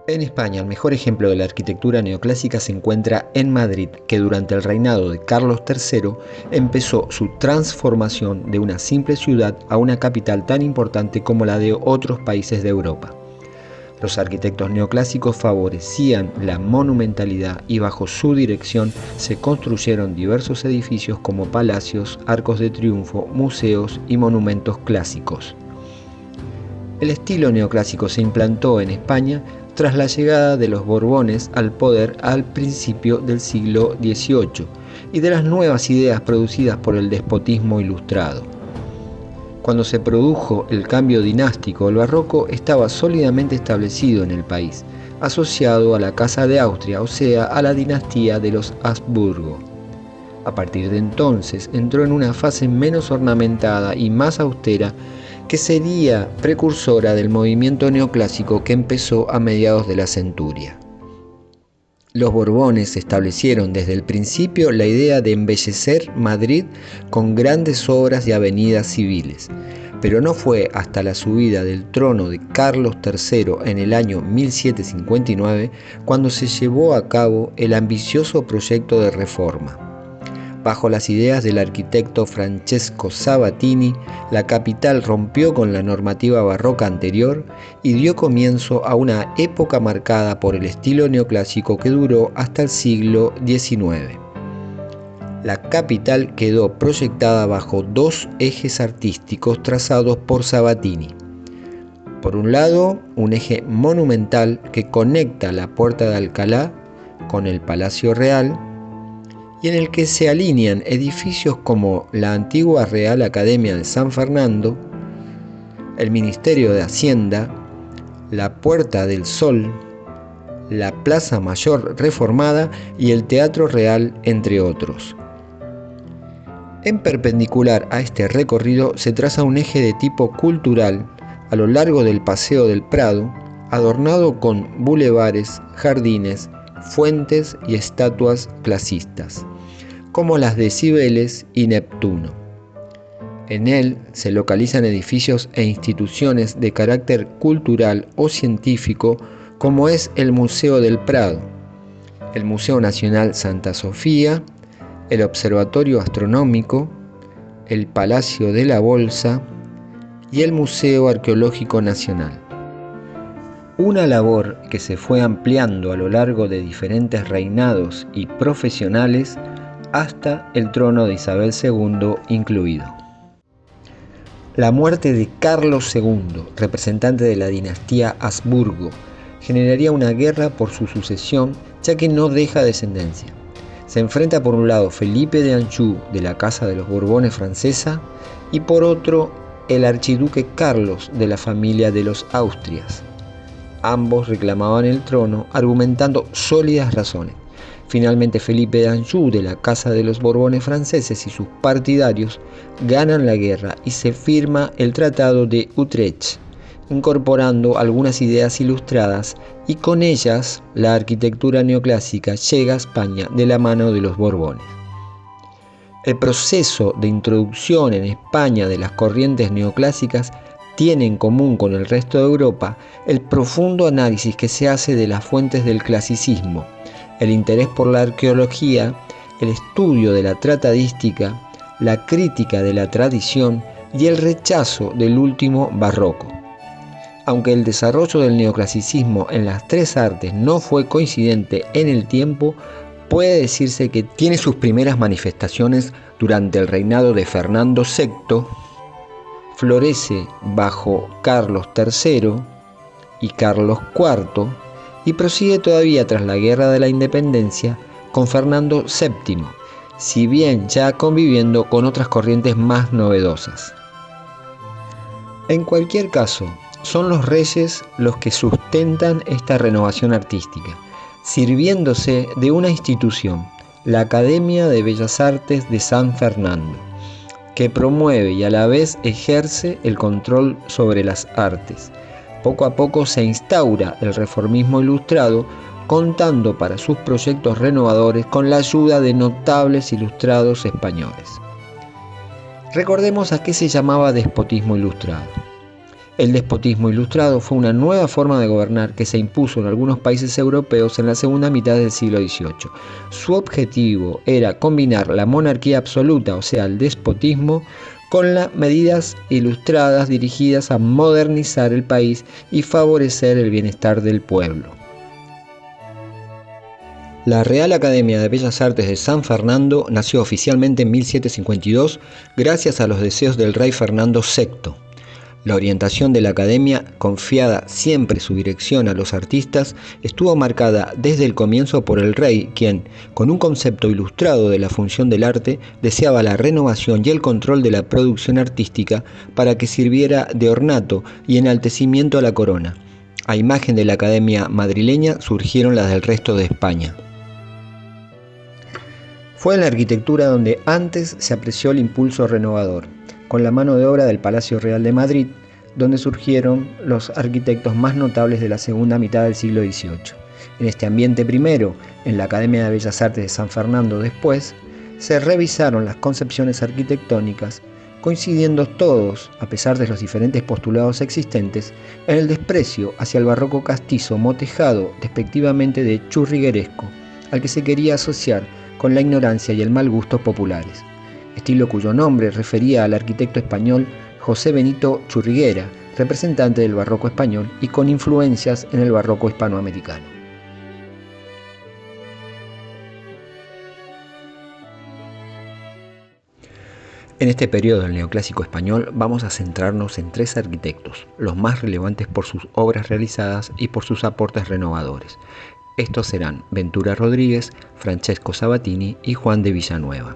En España, el mejor ejemplo de la arquitectura neoclásica se encuentra en Madrid, que durante el reinado de Carlos III empezó su transformación de una simple ciudad a una capital tan importante como la de otros países de Europa. Los arquitectos neoclásicos favorecían la monumentalidad y bajo su dirección se construyeron diversos edificios como palacios, arcos de triunfo, museos y monumentos clásicos. El estilo neoclásico se implantó en España tras la llegada de los Borbones al poder al principio del siglo XVIII y de las nuevas ideas producidas por el despotismo ilustrado. Cuando se produjo el cambio dinástico, el barroco estaba sólidamente establecido en el país, asociado a la Casa de Austria, o sea, a la dinastía de los Habsburgo. A partir de entonces entró en una fase menos ornamentada y más austera que sería precursora del movimiento neoclásico que empezó a mediados de la centuria. Los Borbones establecieron desde el principio la idea de embellecer Madrid con grandes obras y avenidas civiles, pero no fue hasta la subida del trono de Carlos III en el año 1759 cuando se llevó a cabo el ambicioso proyecto de reforma. Bajo las ideas del arquitecto Francesco Sabatini, la capital rompió con la normativa barroca anterior y dio comienzo a una época marcada por el estilo neoclásico que duró hasta el siglo XIX. La capital quedó proyectada bajo dos ejes artísticos trazados por Sabatini. Por un lado, un eje monumental que conecta la Puerta de Alcalá con el Palacio Real, y en el que se alinean edificios como la antigua Real Academia de San Fernando, el Ministerio de Hacienda, la Puerta del Sol, la Plaza Mayor reformada y el Teatro Real, entre otros. En perpendicular a este recorrido se traza un eje de tipo cultural a lo largo del Paseo del Prado, adornado con bulevares, jardines, fuentes y estatuas clasistas, como las de Cibeles y Neptuno. En él se localizan edificios e instituciones de carácter cultural o científico, como es el Museo del Prado, el Museo Nacional Santa Sofía, el Observatorio Astronómico, el Palacio de la Bolsa y el Museo Arqueológico Nacional. Una labor que se fue ampliando a lo largo de diferentes reinados y profesionales hasta el trono de Isabel II incluido. La muerte de Carlos II, representante de la dinastía Habsburgo, generaría una guerra por su sucesión, ya que no deja descendencia. Se enfrenta por un lado Felipe de Anjou, de la Casa de los Borbones francesa, y por otro el archiduque Carlos, de la familia de los Austrias. Ambos reclamaban el trono, argumentando sólidas razones. Finalmente, Felipe de Anjou, de la Casa de los Borbones franceses, y sus partidarios ganan la guerra y se firma el Tratado de Utrecht, incorporando algunas ideas ilustradas, y con ellas la arquitectura neoclásica llega a España de la mano de los Borbones. El proceso de introducción en España de las corrientes neoclásicas tiene en común con el resto de Europa el profundo análisis que se hace de las fuentes del clasicismo, el interés por la arqueología, el estudio de la tratadística, la crítica de la tradición y el rechazo del último barroco. Aunque el desarrollo del neoclasicismo en las tres artes no fue coincidente en el tiempo, puede decirse que tiene sus primeras manifestaciones durante el reinado de Fernando VI, florece bajo Carlos III y Carlos IV y prosigue todavía tras la Guerra de la Independencia con Fernando VII, si bien ya conviviendo con otras corrientes más novedosas. En cualquier caso, son los reyes los que sustentan esta renovación artística, sirviéndose de una institución, la Academia de Bellas Artes de San Fernando, que promueve y a la vez ejerce el control sobre las artes. Poco a poco se instaura el reformismo ilustrado, contando para sus proyectos renovadores con la ayuda de notables ilustrados españoles. Recordemos a qué se llamaba despotismo ilustrado. El despotismo ilustrado fue una nueva forma de gobernar que se impuso en algunos países europeos en la segunda mitad del siglo XVIII. Su objetivo era combinar la monarquía absoluta, o sea, el despotismo, con las medidas ilustradas dirigidas a modernizar el país y favorecer el bienestar del pueblo. La Real Academia de Bellas Artes de San Fernando nació oficialmente en 1752 gracias a los deseos del rey Fernando VI. La orientación de la Academia, confiada siempre su dirección a los artistas, estuvo marcada desde el comienzo por el rey, quien, con un concepto ilustrado de la función del arte, deseaba la renovación y el control de la producción artística para que sirviera de ornato y enaltecimiento a la corona. A imagen de la Academia madrileña surgieron las del resto de España. Fue en la arquitectura donde antes se apreció el impulso renovador, con la mano de obra del Palacio Real de Madrid, donde surgieron los arquitectos más notables de la segunda mitad del siglo XVIII. En este ambiente primero, en la Academia de Bellas Artes de San Fernando después, se revisaron las concepciones arquitectónicas, coincidiendo todos, a pesar de los diferentes postulados existentes, en el desprecio hacia el barroco castizo motejado despectivamente de churrigueresco, al que se quería asociar con la ignorancia y el mal gusto populares, estilo cuyo nombre refería al arquitecto español José Benito Churriguera, representante del barroco español y con influencias en el barroco hispanoamericano. En este periodo del neoclásico español vamos a centrarnos en tres arquitectos, los más relevantes por sus obras realizadas y por sus aportes renovadores. Estos serán Ventura Rodríguez, Francesco Sabatini y Juan de Villanueva.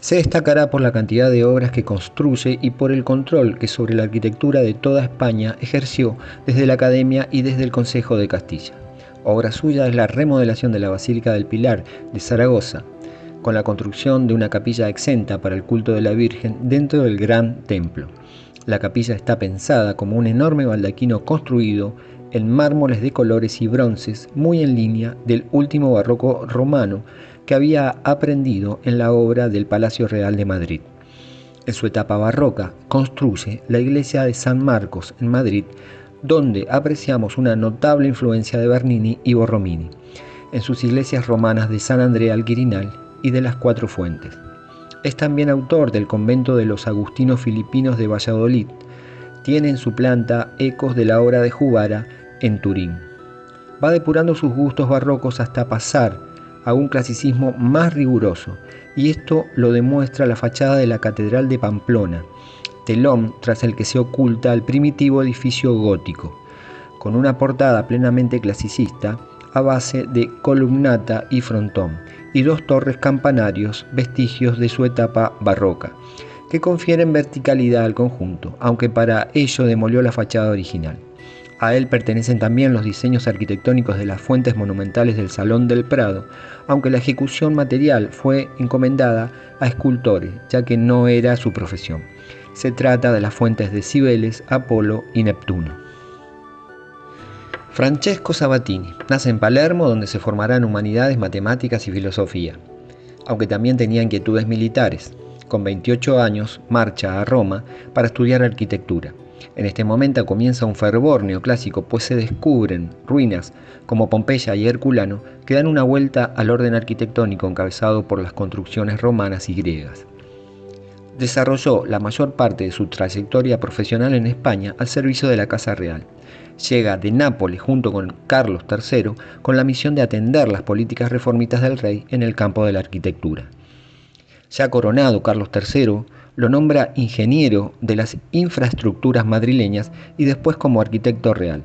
Se destacará por la cantidad de obras que construye y por el control que sobre la arquitectura de toda España ejerció desde la Academia y desde el Consejo de Castilla. Obra suya es la remodelación de la Basílica del Pilar de Zaragoza, con la construcción de una capilla exenta para el culto de la Virgen dentro del gran templo. La capilla está pensada como un enorme baldaquino construido en mármoles de colores y bronces muy en línea del último barroco romano que había aprendido en la obra del Palacio Real de Madrid. En su etapa barroca construye la iglesia de San Marcos en Madrid, donde apreciamos una notable influencia de Bernini y Borromini, en sus iglesias romanas de San Andrea al Quirinal y de las Cuatro Fuentes. Es también autor del convento de los agustinos filipinos de Valladolid. Tiene en su planta ecos de la obra de Jubara en Turín. Va depurando sus gustos barrocos hasta pasar a un clasicismo más riguroso, y esto lo demuestra la fachada de la Catedral de Pamplona, telón tras el que se oculta el primitivo edificio gótico, con una portada plenamente clasicista a base de columnata y frontón, y dos torres campanarios, vestigios de su etapa barroca, que confieren verticalidad al conjunto, aunque para ello demolió la fachada original. A él pertenecen también los diseños arquitectónicos de las fuentes monumentales del Salón del Prado, aunque la ejecución material fue encomendada a escultores, ya que no era su profesión. Se trata de las fuentes de Cibeles, Apolo y Neptuno. Francesco Sabatini nace en Palermo, donde se formará en humanidades, matemáticas y filosofía, aunque también tenía inquietudes militares. Con 28 años marcha a Roma para estudiar arquitectura. En este momento comienza un fervor neoclásico, pues se descubren ruinas como Pompeya y Herculano que dan una vuelta al orden arquitectónico encabezado por las construcciones romanas y griegas. Desarrolló la mayor parte de su trayectoria profesional en España al servicio de la Casa Real. Llega de Nápoles junto con Carlos III con la misión de atender las políticas reformistas del rey en el campo de la arquitectura. Ya coronado, Carlos III lo nombra ingeniero de las infraestructuras madrileñas y después como arquitecto real,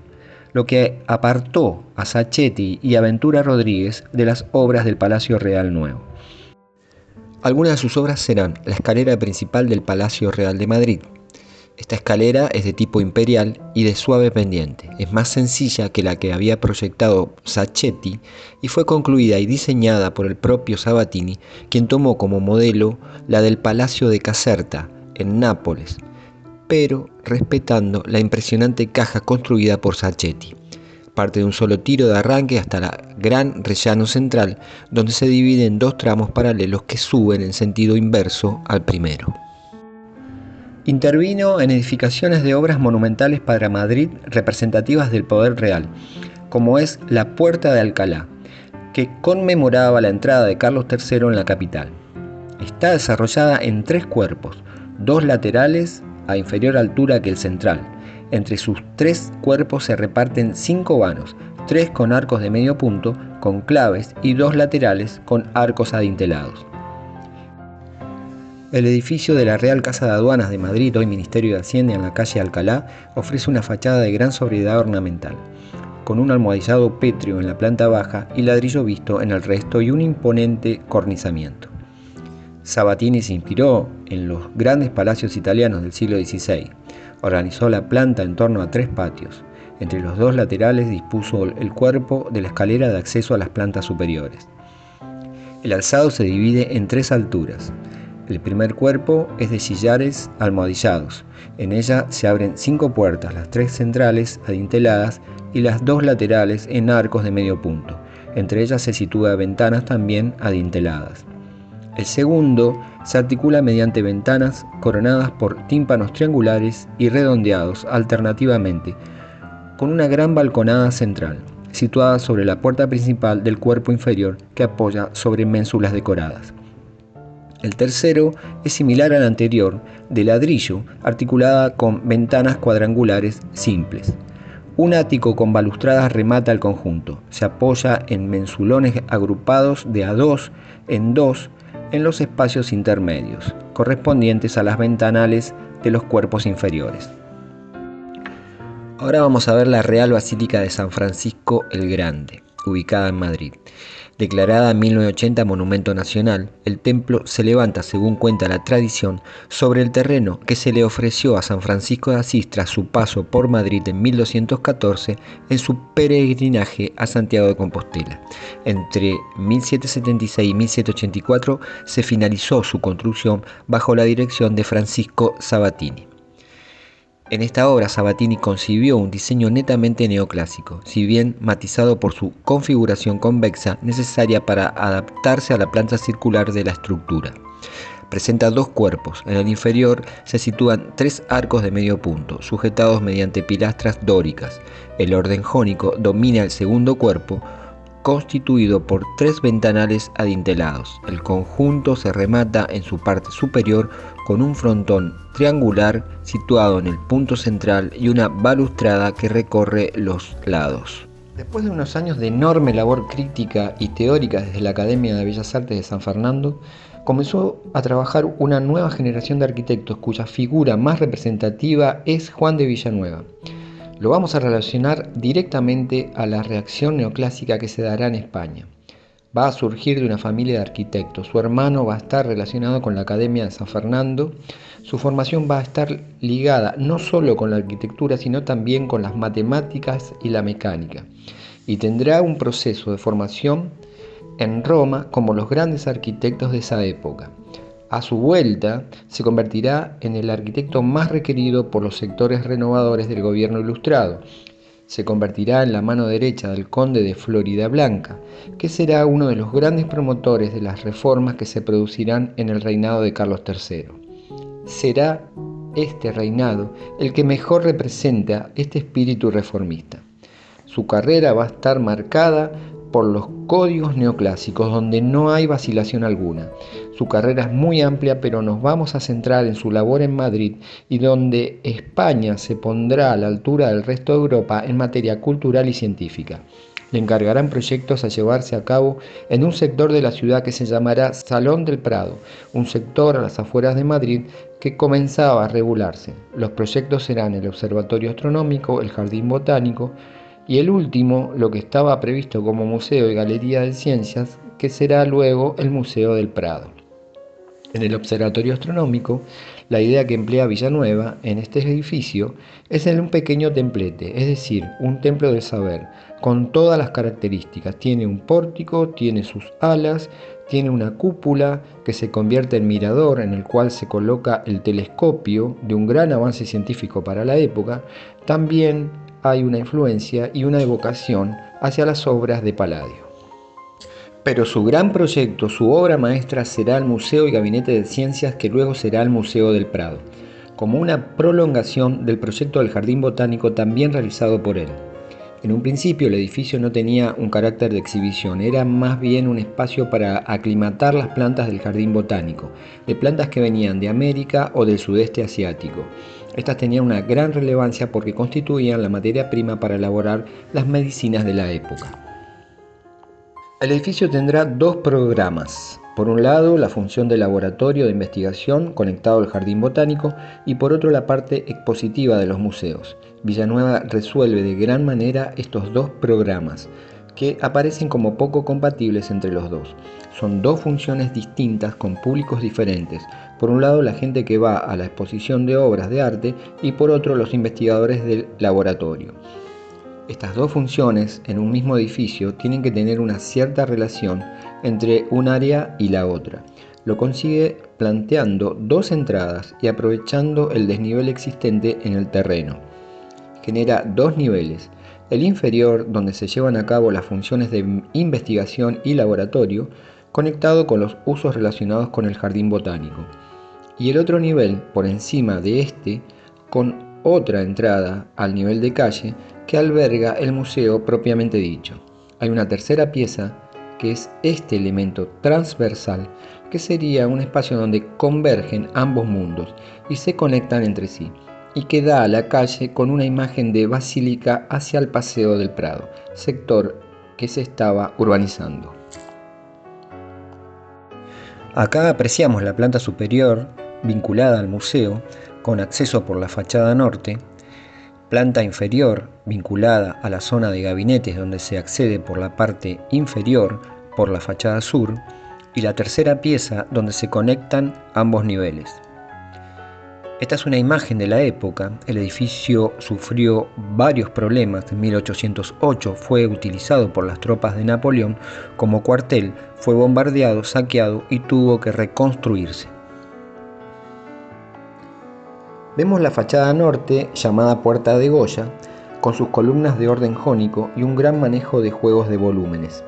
lo que apartó a Sacchetti y a Ventura Rodríguez de las obras del Palacio Real Nuevo. Algunas de sus obras serán la escalera principal del Palacio Real de Madrid. Esta escalera es de tipo imperial y de suave pendiente. Es más sencilla que la que había proyectado Sacchetti y fue concluida y diseñada por el propio Sabatini, quien tomó como modelo la del Palacio de Caserta, en Nápoles, pero respetando la impresionante caja construida por Sacchetti. Parte de un solo tiro de arranque hasta la gran rellano central, donde se divide en dos tramos paralelos que suben en sentido inverso al primero. Intervino en edificaciones de obras monumentales para Madrid representativas del poder real, como es la Puerta de Alcalá, que conmemoraba la entrada de Carlos III en la capital. Está desarrollada en 3 cuerpos, 2 laterales a inferior altura que el central. Entre sus 3 cuerpos se reparten 5 vanos, 3 con arcos de medio punto, con claves, y 2 laterales con arcos adintelados. El edificio de la Real Casa de Aduanas de Madrid, hoy Ministerio de Hacienda, en la calle Alcalá, ofrece una fachada de gran sobriedad ornamental, con un almohadillado pétreo en la planta baja y ladrillo visto en el resto y un imponente cornizamiento. Sabatini se inspiró en los grandes palacios italianos del siglo XVI. Organizó la planta en torno a 3 patios. Entre los 2 laterales dispuso el cuerpo de la escalera de acceso a las plantas superiores. El alzado se divide en 3 alturas. El primer cuerpo es de sillares almohadillados. En ella se abren 5 puertas, las 3 centrales adinteladas y las 2 laterales en arcos de medio punto. Entre ellas se sitúan ventanas también adinteladas. El segundo se articula mediante ventanas coronadas por tímpanos triangulares y redondeados alternativamente, con una gran balconada central, situada sobre la puerta principal del cuerpo inferior que apoya sobre ménsulas decoradas. El tercero es similar al anterior, de ladrillo, articulada con ventanas cuadrangulares simples. Un ático con balustradas remata el conjunto. Se apoya en mensulones agrupados de a 2 en 2 en los espacios intermedios, correspondientes a las ventanales de los cuerpos inferiores. Ahora vamos a ver la Real Basílica de San Francisco el Grande, ubicada en Madrid. Declarada en 1980 Monumento Nacional, el templo se levanta, según cuenta la tradición, sobre el terreno que se le ofreció a San Francisco de Asís tras su paso por Madrid en 1214 en su peregrinaje a Santiago de Compostela. Entre 1776 y 1784 se finalizó su construcción bajo la dirección de Francisco Sabatini. En esta obra Sabatini concibió un diseño netamente neoclásico, si bien matizado por su configuración convexa necesaria para adaptarse a la planta circular de la estructura. Presenta 2 cuerpos. En el inferior se sitúan 3 arcos de medio punto, sujetados mediante pilastras dóricas. El orden jónico domina el segundo cuerpo, constituido por 3 ventanales adintelados. El conjunto se remata en su parte superior con un frontón triangular situado en el punto central y una balustrada que recorre los lados. Después de unos años de enorme labor crítica y teórica desde la Academia de Bellas Artes de San Fernando, comenzó a trabajar una nueva generación de arquitectos cuya figura más representativa es Juan de Villanueva. Lo vamos a relacionar directamente a la reacción neoclásica que se dará en España. Va a surgir de una familia de arquitectos. Su hermano va a estar relacionado con la Academia de San Fernando. Su formación va a estar ligada no solo con la arquitectura, sino también con las matemáticas y la mecánica. Y tendrá un proceso de formación en Roma como los grandes arquitectos de esa época. A su vuelta, se convertirá en el arquitecto más requerido por los sectores renovadores del gobierno ilustrado. Se convertirá en la mano derecha del conde de Floridablanca, que será uno de los grandes promotores de las reformas que se producirán en el reinado de Carlos III. Será este reinado el que mejor representa este espíritu reformista. Su carrera va a estar marcada por los códigos neoclásicos, donde no hay vacilación alguna. Su carrera es muy amplia, pero nos vamos a centrar en su labor en Madrid y donde España se pondrá a la altura del resto de Europa en materia cultural y científica. Le encargarán proyectos a llevarse a cabo en un sector de la ciudad que se llamará Salón del Prado, un sector a las afueras de Madrid que comenzaba a regularse. Los proyectos serán el Observatorio Astronómico, el Jardín Botánico, y el último, lo que estaba previsto como Museo y Galería de Ciencias, que será luego el Museo del Prado. En el Observatorio Astronómico, la idea que emplea Villanueva en este edificio es en un pequeño templete, es decir, un templo del saber, con todas las características. Tiene un pórtico, tiene sus alas, tiene una cúpula que se convierte en mirador en el cual se coloca el telescopio de un gran avance científico para la época. También hay una influencia y una evocación hacia las obras de Palladio. Pero su gran proyecto, su obra maestra, será el Museo y Gabinete de Ciencias, que luego será el Museo del Prado. como una prolongación del proyecto del Jardín Botánico también realizado por él. En un principio el edificio no tenía un carácter de exhibición, era más bien un espacio para aclimatar las plantas del Jardín Botánico, de plantas que venían de América o del sudeste asiático. Estas tenían una gran relevancia porque constituían la materia prima para elaborar las medicinas de la época. El edificio tendrá dos programas. Por un lado, la función de laboratorio de investigación conectado al Jardín Botánico y por otro la parte expositiva de los museos. Villanueva resuelve de gran manera estos dos programas, que aparecen como poco compatibles entre los dos. Son dos funciones distintas con públicos diferentes. Por un lado, la gente que va a la exposición de obras de arte y por otro, los investigadores del laboratorio. Estas dos funciones en un mismo edificio tienen que tener una cierta relación entre un área y la otra. Lo consigue planteando dos entradas y aprovechando el desnivel existente en el terreno. Genera dos niveles. El inferior, donde se llevan a cabo las funciones de investigación y laboratorio, conectado con los usos relacionados con el jardín botánico. Y el otro nivel, por encima de este, con otra entrada al nivel de calle que alberga el museo propiamente dicho. Hay una tercera pieza que es este elemento transversal, que sería un espacio donde convergen ambos mundos y se conectan entre sí, y que da a la calle con una imagen de basílica hacia el Paseo del Prado, sector que se estaba urbanizando. Acá apreciamos la planta superior vinculada al museo, con acceso por la fachada norte, planta inferior vinculada a la zona de gabinetes donde se accede por la parte inferior por la fachada sur, y la tercera pieza donde se conectan ambos niveles. Esta es una imagen de la época. El edificio sufrió varios problemas. En 1808 fue utilizado por las tropas de Napoleón como cuartel, fue bombardeado, saqueado y tuvo que reconstruirse. Vemos la fachada norte, llamada Puerta de Goya, con sus columnas de orden jónico y un gran manejo de juegos de volúmenes.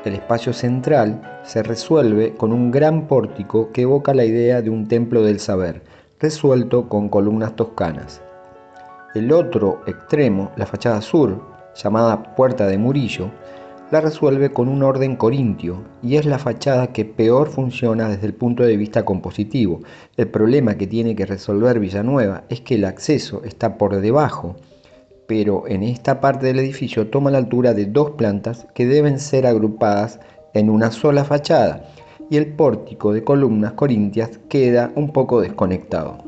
El espacio central se resuelve con un gran pórtico que evoca la idea de un templo del saber, resuelto con columnas toscanas. El otro extremo, la fachada sur, llamada Puerta de Murillo, la resuelve con un orden corintio y es la fachada que peor funciona desde el punto de vista compositivo. El problema que tiene que resolver Villanueva es que el acceso está por debajo, pero en esta parte del edificio toma la altura de dos plantas que deben ser agrupadas en una sola fachada, y el pórtico de columnas corintias queda un poco desconectado.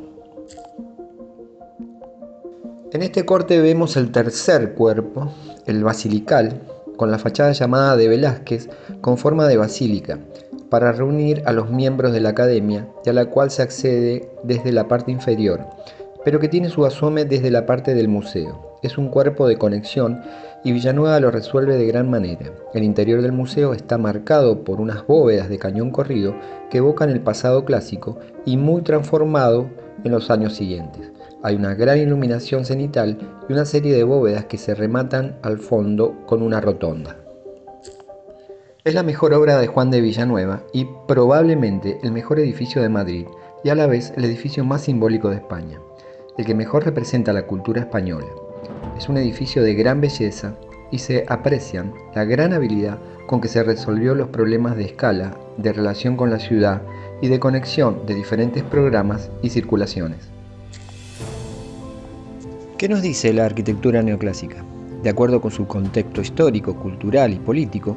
En este corte vemos el tercer cuerpo, el basilical, con la fachada llamada de Velázquez con forma de basílica, para reunir a los miembros de la academia y a la cual se accede desde la parte inferior, pero que tiene su asome desde la parte del museo. Es un cuerpo de conexión y Villanueva lo resuelve de gran manera. El interior del museo está marcado por unas bóvedas de cañón corrido que evocan el pasado clásico y muy transformado en los años siguientes. Hay una gran iluminación cenital y una serie de bóvedas que se rematan al fondo con una rotonda. Es la mejor obra de Juan de Villanueva y probablemente el mejor edificio de Madrid y a la vez el edificio más simbólico de España, el que mejor representa la cultura española. Es un edificio de gran belleza y se aprecian la gran habilidad con que se resolvió los problemas de escala, de relación con la ciudad y de conexión de diferentes programas y circulaciones. ¿Qué nos dice la arquitectura neoclásica? De acuerdo con su contexto histórico, cultural y político,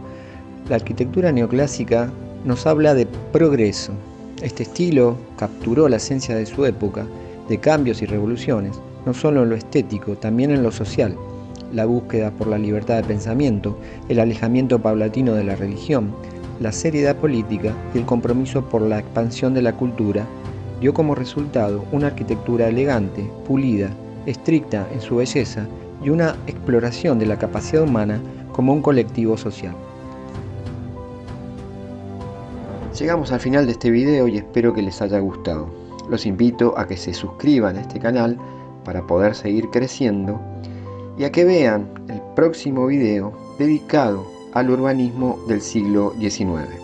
la arquitectura neoclásica nos habla de progreso. Este estilo capturó la esencia de su época, de cambios y revoluciones, no solo en lo estético, también en lo social. La búsqueda por la libertad de pensamiento, el alejamiento paulatino de la religión, la seriedad política y el compromiso por la expansión de la cultura dio como resultado una arquitectura elegante, pulida, estricta en su belleza y una exploración de la capacidad humana como un colectivo social. Llegamos al final de este video y espero que les haya gustado. Los invito a que se suscriban a este canal para poder seguir creciendo y a que vean el próximo video dedicado al urbanismo del siglo XIX.